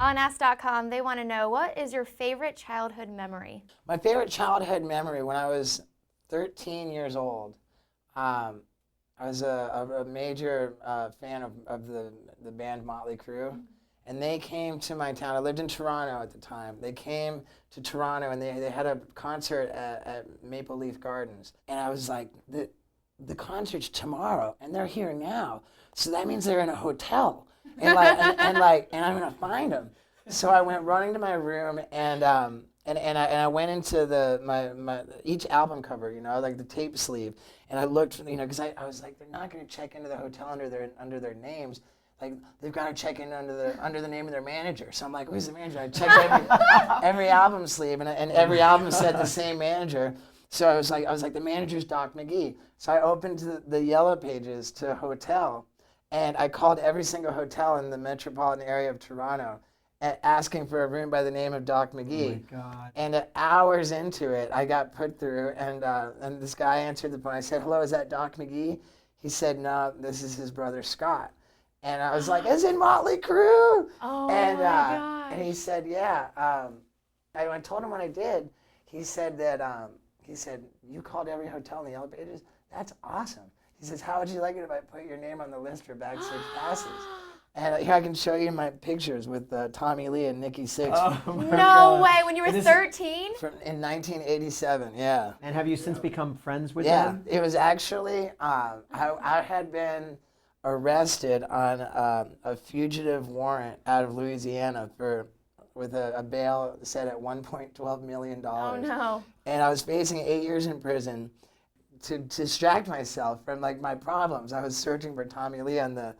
On Ask.com, they want to know, what is your favorite childhood memory? My favorite childhood memory when I was 13 years old, I was a major fan of the band Motley Crue, and they came to my town. I lived in Toronto at the time. They came to Toronto, and they had a concert at Maple Leaf Gardens, and I was like, the concert's tomorrow, and they're here now, so that means they're in a hotel, and I'm gonna find them. So I went running to my room, and I went into my each album cover, like the tape sleeve, and I looked, because I was like, they're not going to check into the hotel under their names, like they've got to check in under the name of their manager. So I'm like, who's the manager? I checked every album sleeve, and every album said the same manager. So I was like, the manager's Doc McGee. So I opened the yellow pages to hotel, and I called every single hotel in the metropolitan area of Toronto, asking for a room by the name of Doc McGee. Oh my God. And hours into it, I got put through, and this guy answered the phone. I said, hello, is that Doc McGee? He said, no, this is his brother Scott. And I was like, is it Motley Crue? Oh my gosh. And he said, yeah. I told him what I did. He said that, you called every hotel in the yellow pages? That's awesome. He says, how would you like it if I put your name on the list for backstage passes? And here I can show you my pictures with Tommy Lee and Nikki Sixx. Oh my No God. way, when you were 13? In 1987, yeah. And have you since become friends with Yeah, them? it was actually, I had been arrested on a fugitive warrant out of Louisiana with a bail set at $1.12 million. Oh no. And I was facing 8 years in prison. To distract myself from my problems, I was searching for Tommy Lee on the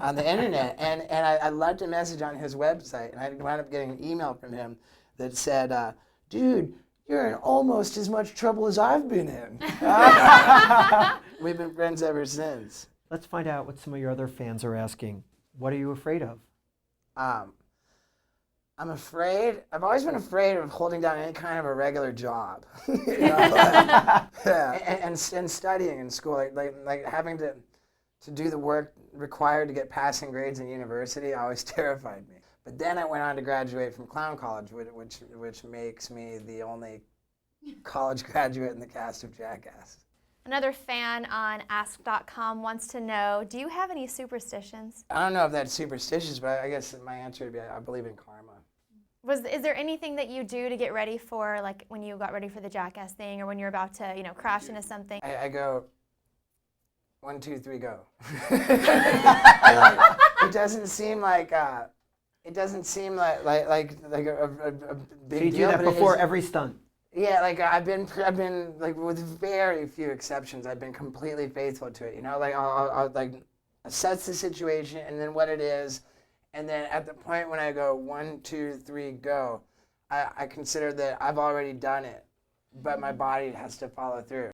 internet, and I left a message on his website, and I wound up getting an email from him that said, dude, you're in almost as much trouble as I've been in. We've been friends ever since. Let's find out what some of your other fans are asking. What are you afraid of? I'm afraid, I've always been afraid of holding down any kind of a regular job. and studying in school, like having to do the work required to get passing grades in university always terrified me. But then I went on to graduate from clown college, which makes me the only college graduate in the cast of Jackass. Another fan on Ask.com wants to know, do you have any superstitions? I don't know if that's superstitious, but I guess my answer would be I believe in karma. Is there anything that you do to get ready for, like when you got ready for the Jackass thing, or when you're about to, crash into something? I go, 1, 2, 3, go. It doesn't seem like a big deal. So you do that before every stunt? Yeah, I've been with very few exceptions, I've been completely faithful to it. I'll assess the situation and then what it is, and then at the point when I go 1, 2, 3, go, I consider that I've already done it, but my body has to follow through.